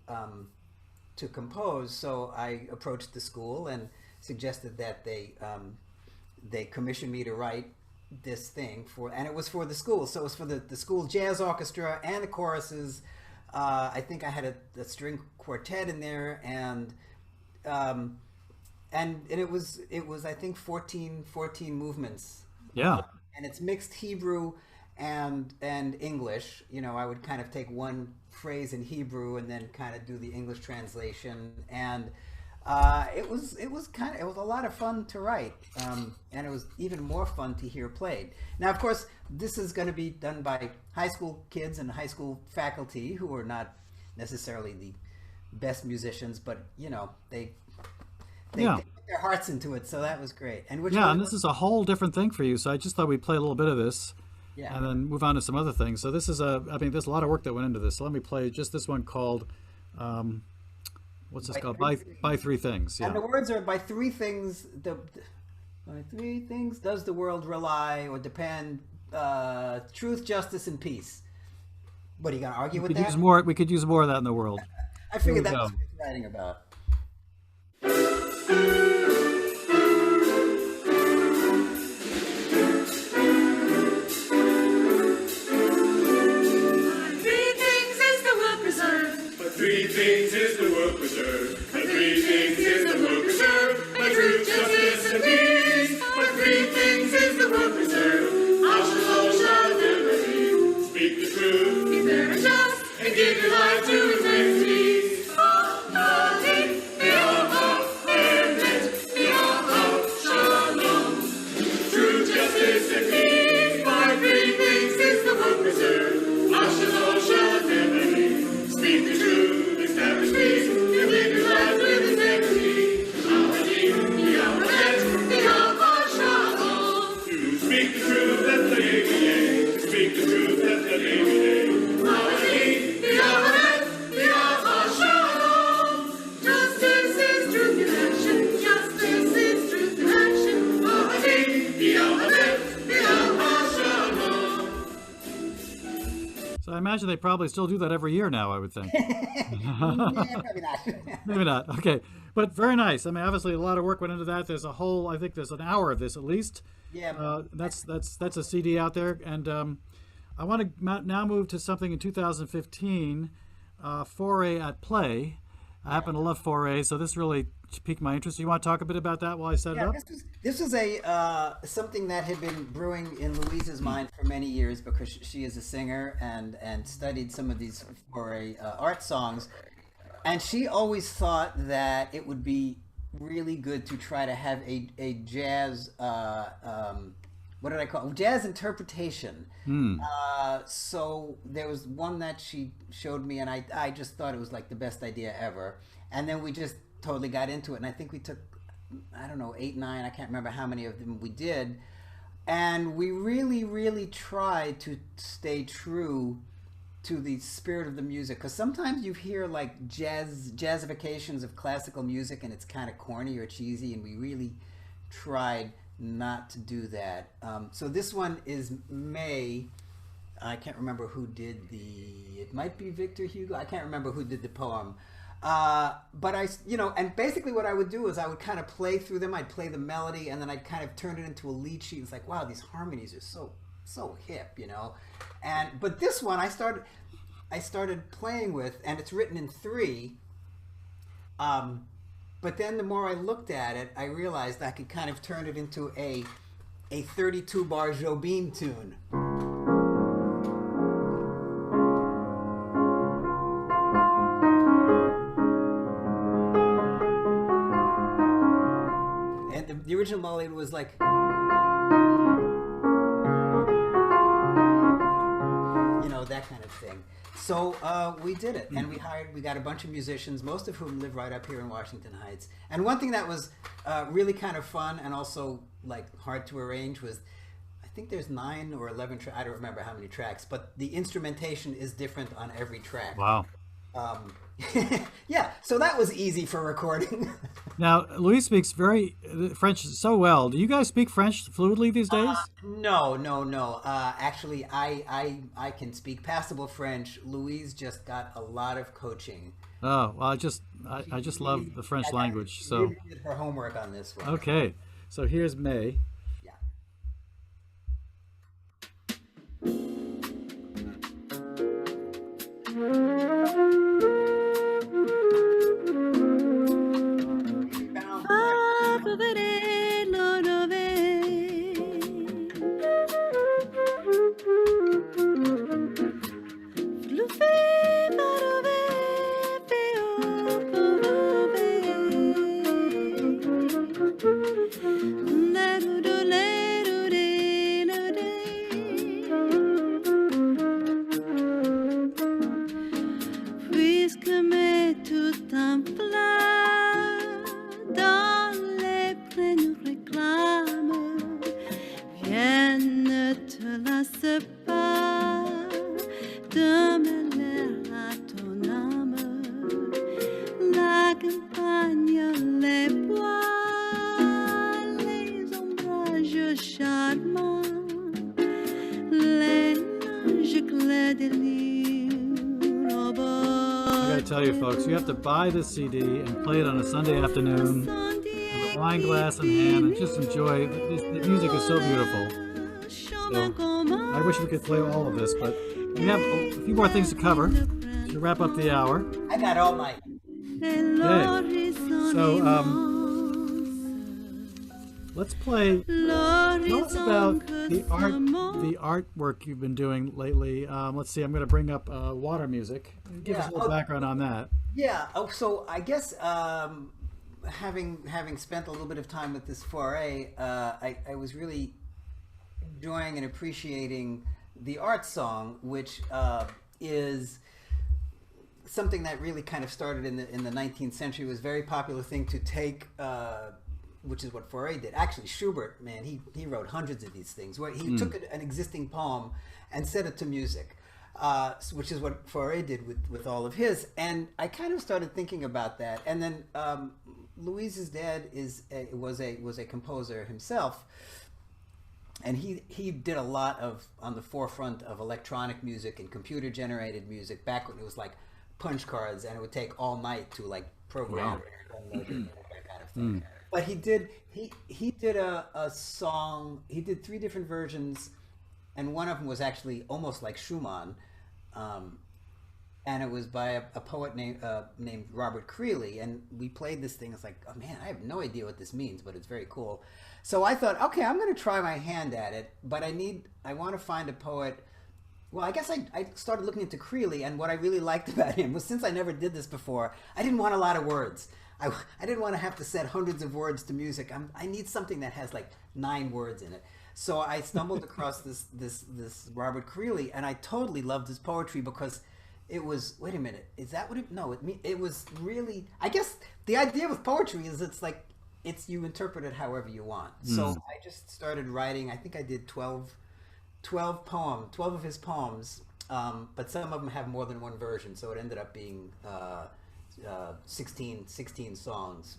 compose. So I approached the school and suggested that they commission me to write this thing and it was for the school. So it was for the school jazz orchestra and the choruses. I think I had a string quartet in there, and it was I think 14 movements. Yeah. And it's mixed Hebrew and English. I would kind of take one phrase in Hebrew and then kind of do the English translation, and it was a lot of fun to write, and it was even more fun to hear played. Now, of course, this is going to be done by high school kids and high school faculty who are not necessarily the best musicians, but they put their hearts into it, so that was great. And and this is a whole different thing for you. So I just thought we'd play a little bit of this. Yeah. And then move on to some other things. So this is there's a lot of work that went into this. So let me play just this one called, what's this called? By Three Things. Yeah. And the words are by three things. By three things does the world rely or depend: truth, justice, and peace. What are you gonna argue with that? We could use more of that in the world. I figured that's what he's writing about. Three things is the world preserved. But three things is the world preserved. By truth, justice, and peace. But three things is the world preserved. Shalom, shalom, speak the truth. Be fair and just, and give your life to integrity. Truth, justice, and peace. By three things is the world preserved. Shalom, shalom, speak the truth, establish peace, and live your life with integrity. To speak the truth, let the day. Speak the truth, let the day. Justice is truth in action. Justice is truth in action. So I imagine they probably still do that every year now, I would think. Maybe not. Maybe not. Okay. But very nice. I mean, obviously a lot of work went into that. I think there's an hour of this at least. Yeah. That's a CD out there. And I want to now move to something in 2015, Foray at Play. I happen to love Foray, so this really piqued my interest. You want to talk a bit about that while I set it up? This was a something that had been brewing in Louise's mind for many years, because she is a singer and studied some of these Foray art songs, and she always thought that it would be really good to try to have a jazz what did I call it? Jazz interpretation. So there was one that she showed me, and I just thought it was like the best idea ever. And then we just totally got into it. And I think we took, I don't know, 8, 9, I can't remember how many of them we did. And we really, really tried to stay true to the spirit of the music. Because sometimes you hear like jazzifications of classical music and it's kind of corny or cheesy, and we really tried not to do that. So this one is May. I can't remember who did it might be Victor Hugo. I can't remember who did the poem. But and basically what I would do is I would kind of play through them. I'd play the melody, and then I'd kind of turn it into a lead sheet. It's like, wow, these harmonies are so so hip, you know. But this one I started playing with, and it's written in 3. But then the more I looked at it, I realized I could kind of turn it into a 32-bar Jobim tune. And the original melody was like, you know, that kind of thing. So we did it, and we got a bunch of musicians, most of whom live right up here in Washington Heights. And one thing that was really kind of fun and also like hard to arrange was, I think there's 9 or 11 tracks. I don't remember how many tracks, but the instrumentation is different on every track. Wow. Yeah, so that was easy for recording. Now, Louise speaks French so well. Do you guys speak French fluidly these days? No. Actually, I can speak passable French. Louise just got a lot of coaching. Oh, well, I just love the French language. So She did her homework on this one. okay, so here's May. Yeah. Tell you folks, you have to buy this CD and play it on a Sunday afternoon with a wine glass in hand and just enjoy. The music is so beautiful. So I wish we could play all of this, but we have a few more things to cover to wrap up the hour. I got all night. Okay, so let's play. Tell us about the artwork you've been doing lately. Let's see. I'm going to bring up water music. Give us a little background on that. Yeah. Oh, so I guess having spent a little bit of time with this foray, I was really enjoying and appreciating the art song, which is something that really kind of started in the 19th century. It was a very popular thing to take. Which is what Foray did. Actually, Schubert, man, he wrote hundreds of these things where he took an existing poem and set it to music, which is what Foray did with all of his. And I kind of started thinking about that. And then Louise's dad was a composer himself, and he did a lot on the forefront of electronic music and computer generated music back when it was like punch cards, and it would take all night to like program that kind of thing. But he did a song. He did 3 different versions, and one of them was actually almost like Schumann, and it was by a poet named Robert Creeley. And we played this thing. It's like, oh man, I have no idea what this means, but it's very cool. So I thought, okay, I'm going to try my hand at it, but I want to find a poet. Well, I guess I started looking into Creeley, and what I really liked about him was, since I never did this before, I didn't want a lot of words. I didn't want to have to set hundreds of words to music. I need something that has like 9 words in it. So I stumbled across this Robert Creeley, and I totally loved his poetry because it was, wait a minute, is that what it? No, it was really. I guess the idea with poetry is it's you interpret it however you want. So I just started writing. I think I did 12 of his poems, but some of them have more than one version. So it ended up being 16 songs.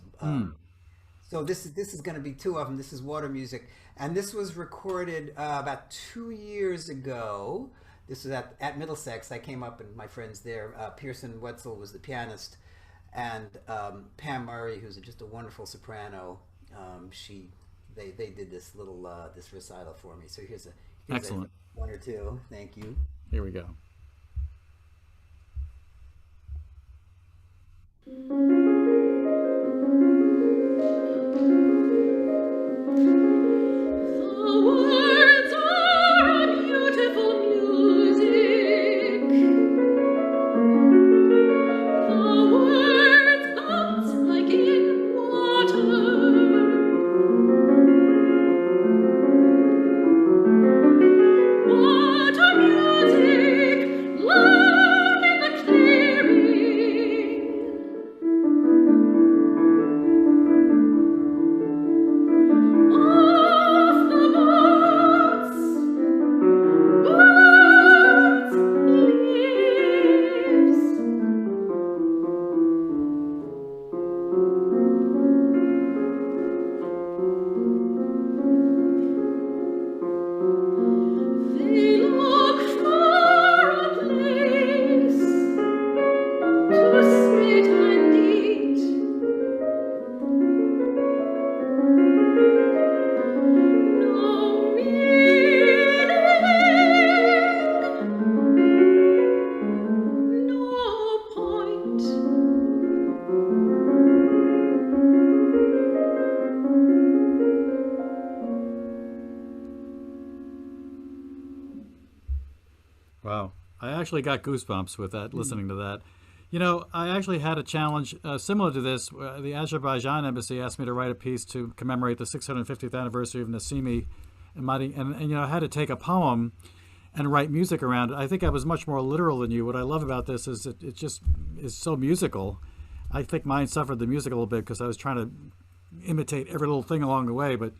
So this is going to be 2 of them. This is water music, and this was recorded about 2 years ago. This was at Middlesex. I came up, and my friends there, Pearson Wetzel was the pianist, and Pam Murray, who's just a wonderful soprano. They did this little this recital for me. So here's Excellent. one or two. Thank you. Here we go. Wow. I actually got goosebumps with that, listening to that. You know, I actually had a challenge similar to this. The Azerbaijan embassy asked me to write a piece to commemorate the 650th anniversary of Nassimi and Mahdi, and you know, I had to take a poem and write music around it. I think I was much more literal than you. What I love about this is it just is so musical. I think mine suffered the music a little bit because I was trying to imitate every little thing along the way, but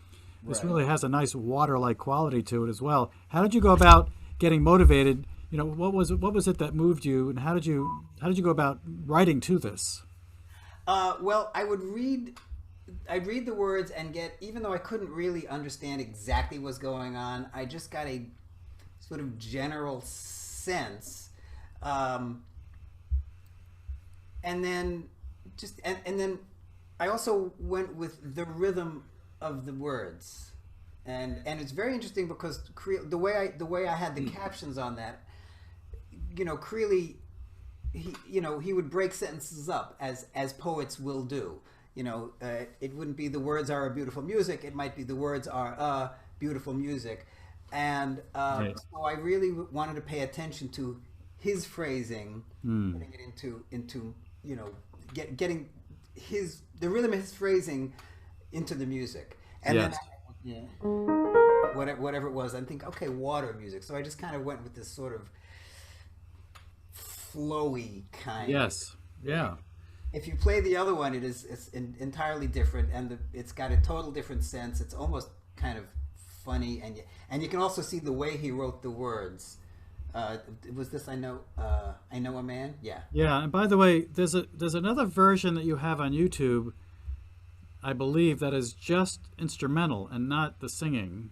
this really has a nice water-like quality to it as well. How did you go about getting motivated? You know, what was it that moved you, and how did you go about writing to this? Well, I'd read the words and get, even though I couldn't really understand exactly what's going on, I just got a sort of general sense, and then and then I also went with the rhythm of the words, and it's very interesting because the way I had the captions on that, you know, Creeley, he would break sentences up as poets will do. You know, it wouldn't be the words are a beautiful music. It might be the words are a beautiful music. And so I really wanted to pay attention to his phrasing, putting it into you know, getting the rhythm of his phrasing into the music. And then whatever it was, I think, okay, water music. So I just kind of went with this sort of flowy kind. Yes. Yeah. If you play the other one, it's entirely different, and it's got a total different sense. It's almost kind of funny, and you can also see the way he wrote the words. Was this I know a man? Yeah. Yeah, and by the way, there's another version that you have on YouTube, I believe, that is just instrumental and not the singing.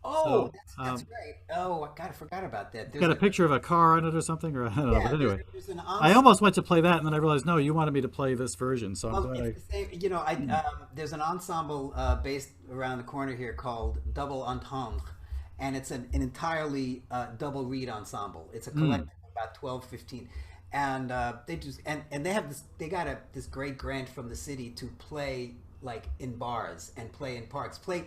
Oh, that's great. Oh, I forgot about that. Got a picture of a car on it or something, or I don't know. But anyway, there's an I almost went to play that, and then I realized, no, you wanted me to play this version. So I'm glad it's the same, you know, there's an ensemble based around the corner here called Double Entendre, and it's an entirely double reed ensemble. It's a collective of about 12, 15. And they have this great grant from the city to play like in bars and play in parks, play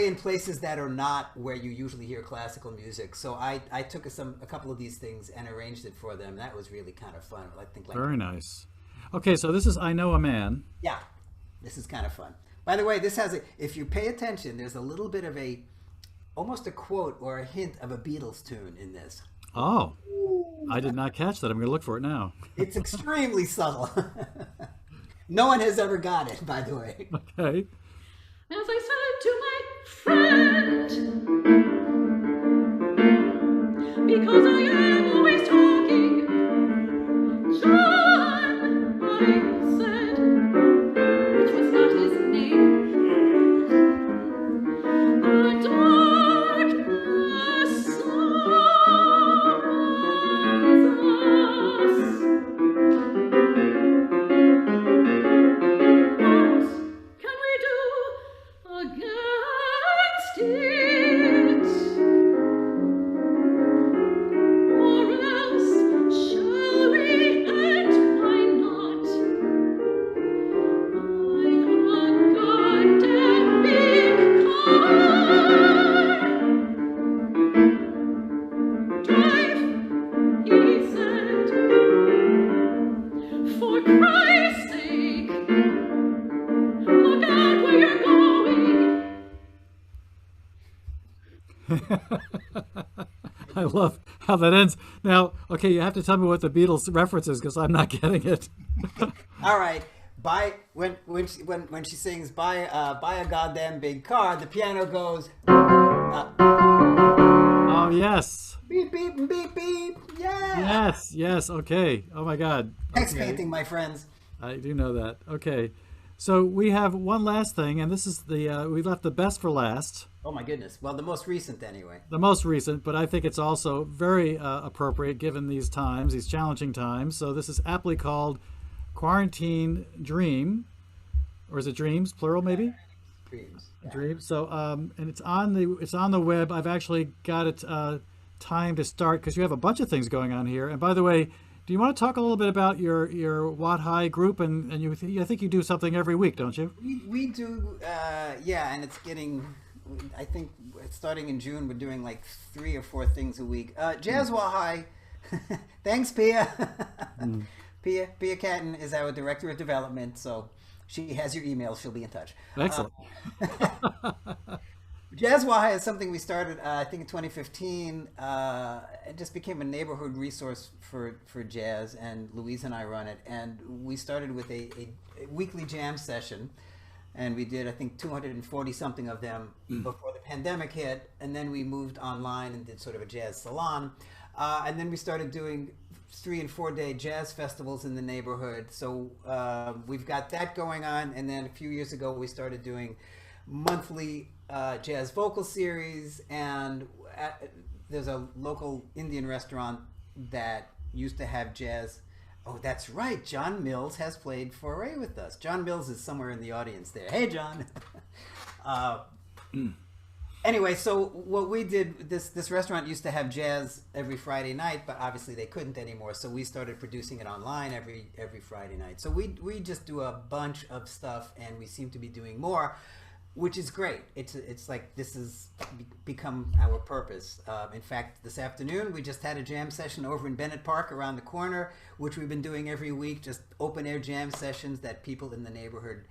in places that are not where you usually hear classical music. So I took a couple of these things and arranged it for them. That was really kind of fun. I think very nice. Okay, so this is I Know a Man. Yeah, this is kind of fun. By the way, this has if you pay attention, there's a little bit of almost a quote or a hint of a Beatles tune in this. Oh, I did not catch that. I'm going to look for it now. It's extremely subtle. No one has ever got it, by the way. Okay. As I said to my friend, because I am always talking, John, I said, which was not his name. The darkness surrounds us. What can we do against it? how that ends. Now, okay, you have to tell me what the Beatles reference is because I'm not getting it. All right. Buy when she sings buy a goddamn big car, the piano goes Oh, yes. beep beep beep beep. Yeah. Yes, okay. Oh, my God. Text Okay. painting, my friends. I do know that. Okay. So we have one last thing, and this is we left the best for last, Oh my goodness. Well, the most recent anyway. the most recent, but I think it's also very appropriate given these times, these challenging times. So this is aptly called Quarantine Dream, or is it Dreams, plural maybe? Dreams. Dream. So and it's on the web. I've actually got it time to start because you have a bunch of things going on here. And by the way, do you want to talk a little bit about your WaHi group? And I think you do something every week, don't you? We do, yeah, and it's getting. I think starting in June, we're doing like 3 or 4 things a week. Jazz WaHi. Thanks, Pia. Pia Catton is our director of development, so she has your email. She'll be in touch. Excellent. Jazz WaHi is something we started, I think, in 2015. It just became a neighborhood resource for jazz, and Louise and I run it. And we started with a weekly jam session, and we did, I think, 240 something of them before the pandemic hit. And then we moved online and did sort of a jazz salon. And then we started doing 3 and 4 day jazz festivals in the neighborhood. So we've got that going on. And then a few years ago, we started doing monthly jazz vocal series. And there's a local Indian restaurant that used to have jazz. Oh, that's right. John Mills has played Foray with us. John Mills is somewhere in the audience there. Hey, John. Anyway, so what we did, this restaurant used to have jazz every Friday night, but obviously they couldn't anymore. So we started producing it online every Friday night. So we just do a bunch of stuff, and we seem to be doing more, which is great. It's like this has become our purpose. In fact, this afternoon we just had a jam session over in Bennett Park around the corner, which we've been doing every week, just open air jam sessions that people in the neighborhood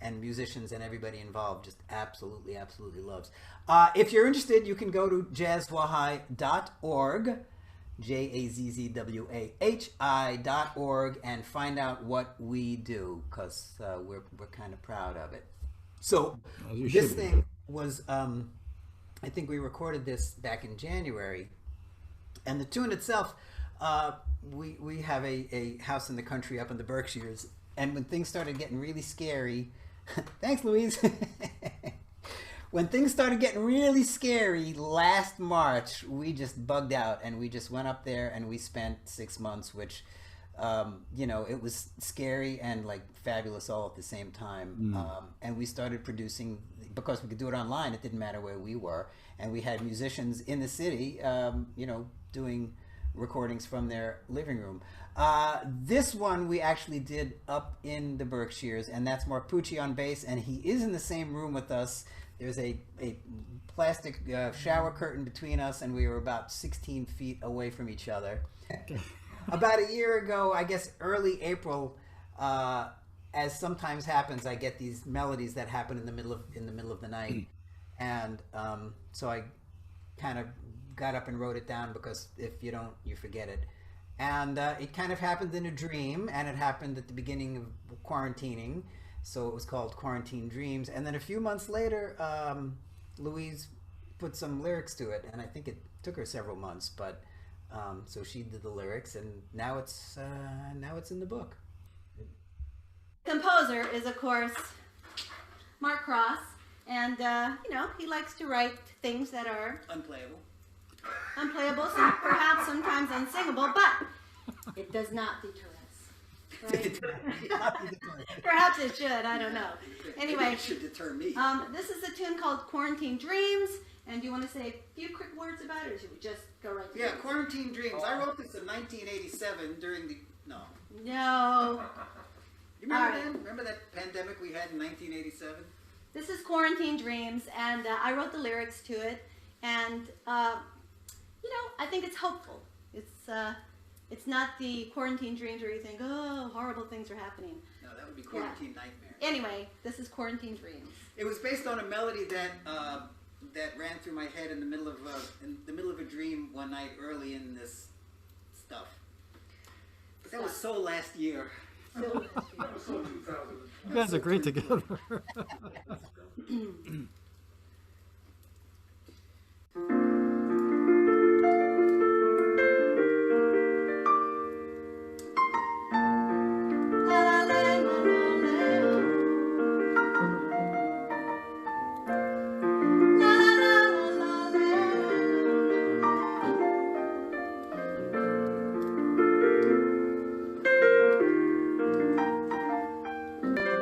and musicians and everybody involved just absolutely loves. If you're interested, you can go to jazzwahi.org, jazzwahi.org, and find out what we do, because we're kind of proud of it. So this thing was, I think we recorded this back in January, and the tune itself, we have a house in the country up in the Berkshires, and when things started getting really scary, thanks, Louise. When things started getting really scary last March, we just bugged out and we just went up there and we spent 6 months, which, it was scary and like fabulous all at the same time. And we started producing, because we could do it online, it didn't matter where we were. And we had musicians in the city, doing recordings from their living room. This one we actually did up in the Berkshires, and that's Mark Pucci on bass, and he is in the same room with us. There's a plastic shower curtain between us, and we were about 16 feet away from each other. About a year ago, I guess early April, as sometimes happens, I get these melodies that happen in the middle of the night, and so I kind of got up and wrote it down, because if you don't, you forget it. And it kind of happened in a dream, and it happened at the beginning of quarantining, so it was called Quarantine Dreams. And then a few months later, Louise put some lyrics to it, and I think it took her several months, but so she did the lyrics, and now it's in the book. Composer is, of course, Mark Kross, and he likes to write things that are unplayable, some, perhaps sometimes unsingable, but it does not deter us. Right? Perhaps it should, I don't know. Anyway, It should deter me. this is a tune called Quarantine Dreams, and do you want to say a few quick words about it, or should we just go right to Yeah, it? Quarantine Dreams. I wrote this in 1987 during the... No. No. You remember All right. then? Remember that pandemic we had in 1987? This is Quarantine Dreams, and I wrote the lyrics to it, and I think it's hopeful. It's not the quarantine dreams where you think, oh, horrible things are happening. No, that would be Quarantine Nightmare. Anyway, this is Quarantine Dreams. It was based on a melody that that ran through my head in the middle of a dream one night early in this stuff. But that was so last year. You guys are great together.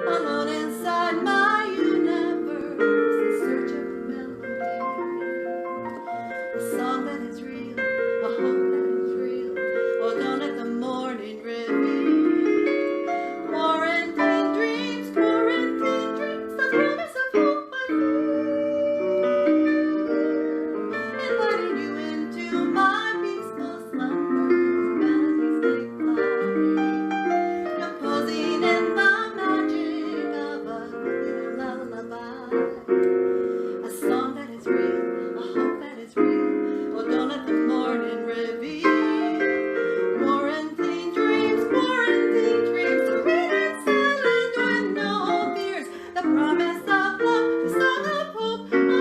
Alone inside my universe, in search of a melody, a song that is real, a hope that is real. Oh, don't let the morning reveal quarantine dreams, the promise of hope I feel, inviting you into my peaceful slumbers, melodies take flight, composing in the magic of a little lullaby, a song that is real, a hope that is real. Oh, don't let the morning reveal quarantine dreams, serene and silent with no fears, the promise of love, the song of hope appears.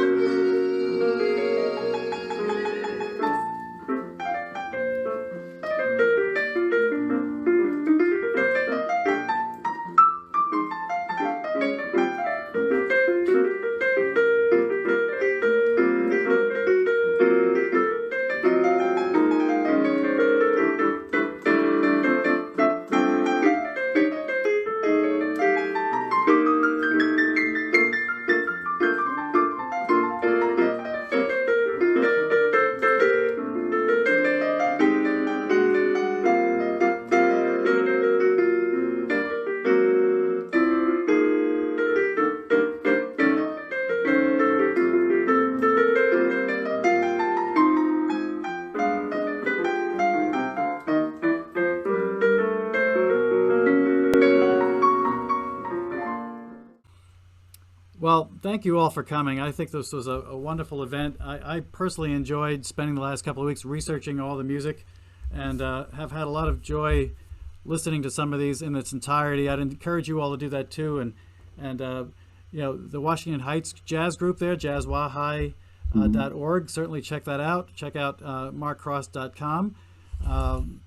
Well, thank you all for coming. I think this was a wonderful event. I personally enjoyed spending the last couple of weeks researching all the music, and have had a lot of joy listening to some of these in its entirety. I'd encourage you all to do that too. And you know, the Washington Heights Jazz Group there, Jazz WaHi .org. Certainly check that out. Check out markkross.com.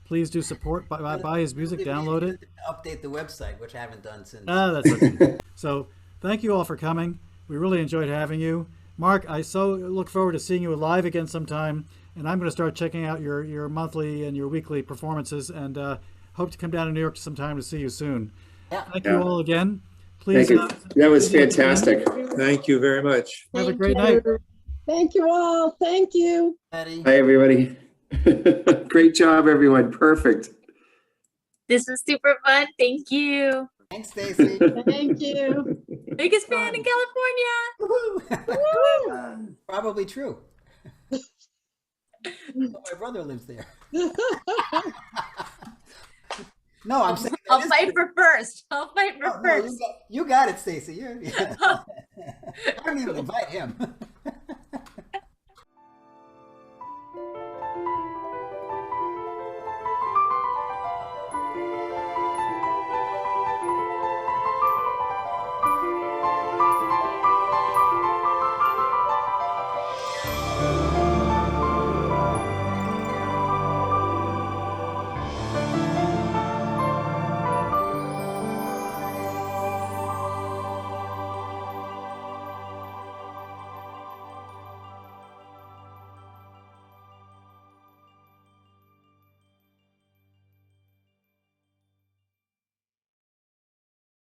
Please do support, buy his music, download it. Update the website, which I haven't done since. That's okay. So thank you all for coming. We really enjoyed having you. Mark, I so look forward to seeing you live again sometime. And I'm going to start checking out your monthly and your weekly performances, and hope to come down to New York sometime to see you soon. Yeah. Thank you all again. Please. That was fantastic. Thank you very much. Have a great night. Thank you all. Thank you. Patty. Hi, everybody. Great job, everyone. Perfect. This was super fun. Thank you. Thanks, Stacy. Thank you. Biggest fan in California. Probably true. My brother lives there. No, I'm saying I'll fight for first. I'll fight for first. You got it, Stacy. I didn't even invite him.